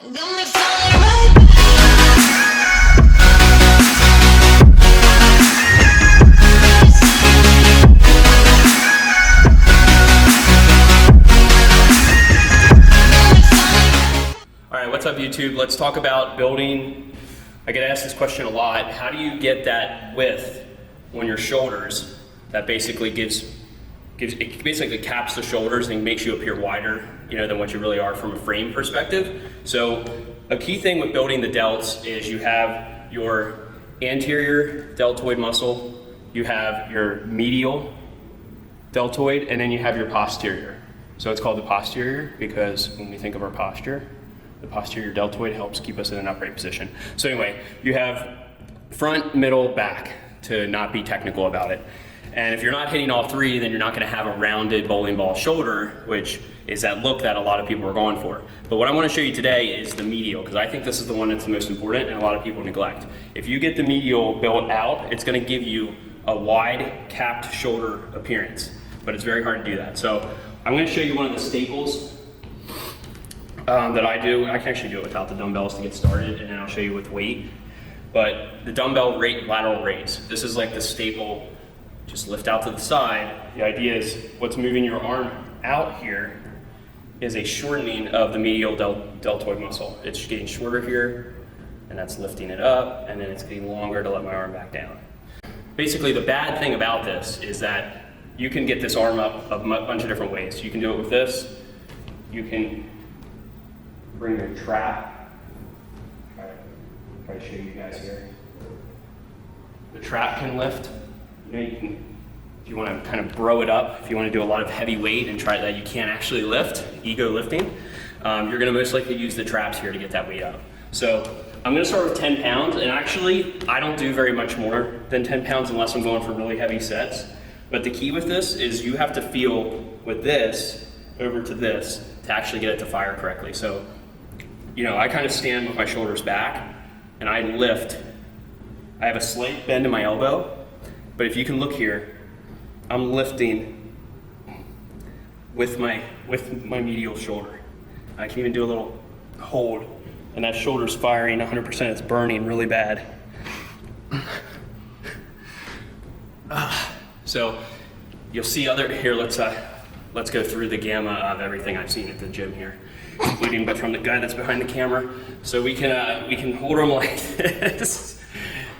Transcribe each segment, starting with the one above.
What's up, YouTube? Let's talk about building. I get asked this question a lot. How do you get that width on your shoulders that basically it basically caps the shoulders and makes you appear wider, than what you really are from a frame perspective. So a key thing with building the delts is you have your anterior deltoid muscle, you have your medial deltoid, and then you have your posterior. So it's called the posterior because when we think of our posture, the posterior deltoid helps keep us in an upright position. So anyway, you have front, middle, back, to not be technical about it. And if you're not hitting all three, then you're not gonna have a rounded bowling ball shoulder, which is that look that a lot of people are going for. But what I wanna show you today is the medial, because I think this is the one that's the most important and a lot of people neglect. If you get the medial built out, it's gonna give you a wide capped shoulder appearance, but it's very hard to do that. So I'm gonna show you one of the staples that I do. I can actually do it without the dumbbells to get started, and then I'll show you with weight. But the dumbbell lateral raise. This is like the staple, just lift out to the side. The idea is what's moving your arm out here is a shortening of the medial deltoid muscle. It's getting shorter here, and that's lifting it up, and then it's getting longer to let my arm back down. Basically, the bad thing about this is that you can get this arm up a bunch of different ways. You can do it with this. You can bring your trap. Try to show you guys here. The trap can lift. You can, if you want to kind of bro it up, if you want to do a lot of heavy weight and try that you can't actually lift, ego lifting, you're going to most likely use the traps here to get that weight up. So I'm going to start with 10 pounds, and actually I don't do very much more than 10 pounds unless I'm going for really heavy sets. But the key with this is you have to feel with this over to this to actually get it to fire correctly. So I kind of stand with my shoulders back and I lift. I have a slight bend in my elbow, but if you can look here, I'm lifting with my medial shoulder. I can even do a little hold, and that shoulder's firing 100%. It's burning really bad. So you'll see here, let's go through the gamma of everything I've seen at the gym here, including but from the guy that's behind the camera. So we can hold them like this,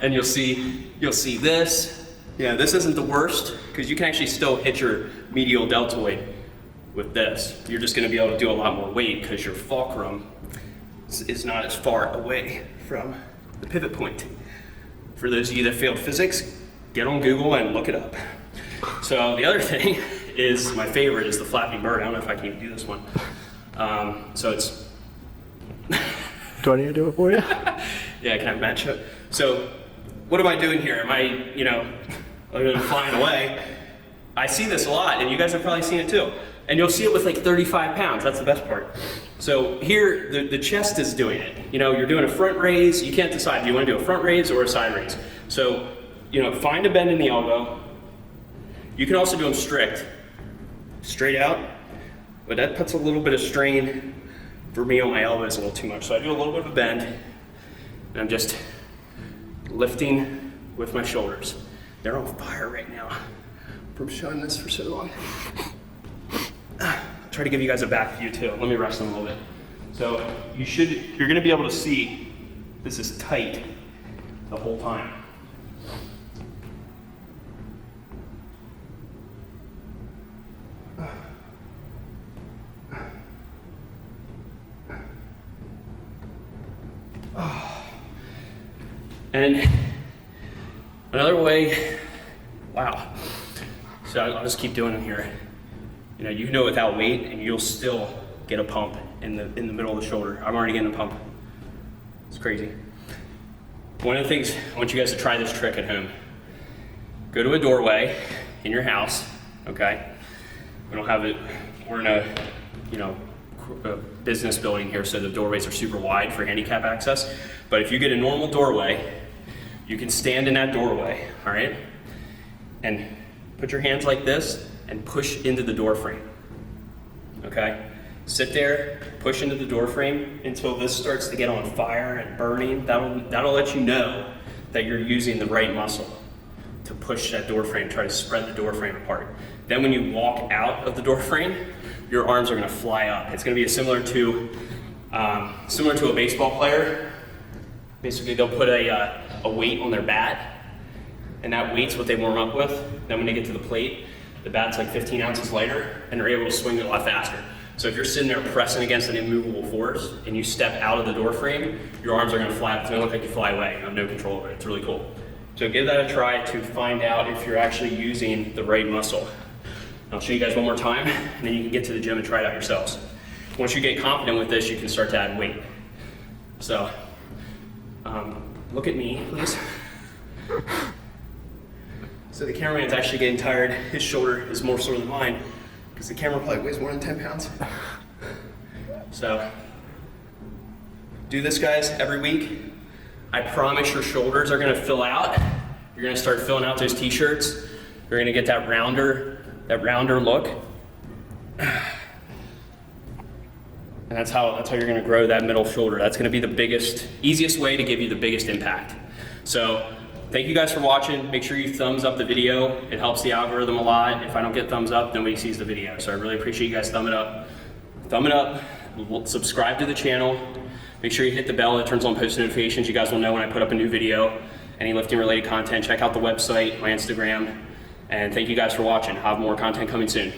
and you'll see this. Yeah, this isn't the worst because you can actually still hit your medial deltoid with this. You're just going to be able to do a lot more weight because your fulcrum is not as far away from the pivot point. For those of you that failed physics, get on Google and look it up. So the other thing is, my favorite is the flapping bird. I don't know if I can even do this one. So it's... Do I need to do it for you? Yeah, can I match it? So what am I doing here? Am I, flying away? I see this a lot, and you guys have probably seen it too. And you'll see it with like 35 pounds. That's the best part. So here, the chest is doing it. You're doing a front raise. You can't decide, do you want to do a front raise or a side raise? So, find a bend in the elbow. You can also do them straight out, but that puts a little bit of strain for me on my elbows a little too much. So I do a little bit of a bend, and I'm just lifting with my shoulders. They're on fire right now from showing this for so long. Try to give you guys a back view too. Let me rest them a little bit. So you're gonna be able to see this is tight the whole time. And another way, wow. So I'll just keep doing them here. You can do it without weight and you'll still get a pump in the middle of the shoulder. I'm already getting a pump. It's crazy. One of the things, I want you guys to try this trick at home. Go to a doorway in your house, okay? We don't have it, we're in a business building here, so the doorways are super wide for handicap access. But if you get a normal doorway, you can stand in that doorway, all right? And put your hands like this and push into the door frame, okay? Sit there, push into the door frame until this starts to get on fire and burning. That'll let you know that you're using the right muscle to push that door frame, try to spread the door frame apart. Then when you walk out of the door frame, your arms are gonna fly up. It's gonna be similar to a baseball player. Basically, they'll put a weight on their bat, and that weight's what they warm up with. Then when they get to the plate, the bat's like 15 ounces lighter, and they're able to swing it a lot faster. So if you're sitting there pressing against an immovable force, and you step out of the door frame, your arms are gonna fly up. It's gonna look like you fly away. You have no control over it. It's really cool. So give that a try to find out if you're actually using the right muscle. I'll show you guys one more time, and then you can get to the gym and try it out yourselves. Once you get confident with this, you can start to add weight. So, look at me, please. So the cameraman's actually getting tired. His shoulder is more sore than mine, because the camera probably weighs more than 10 pounds. So, do this, guys, every week. I promise your shoulders are gonna fill out. You're gonna start filling out those t-shirts. You're gonna get that rounder look. And that's how you're gonna grow that middle shoulder. That's gonna be the easiest way to give you the biggest impact. So thank you guys for watching. Make sure you thumbs up the video. It helps the algorithm a lot. If I don't get thumbs up, nobody sees the video. So I really appreciate you guys thumbing up. Thumb it up, subscribe to the channel. Make sure you hit the bell, it turns on post notifications. You guys will know when I put up a new video. Any lifting related content, check out the website, my Instagram. And thank you guys for watching. I'll have more content coming soon.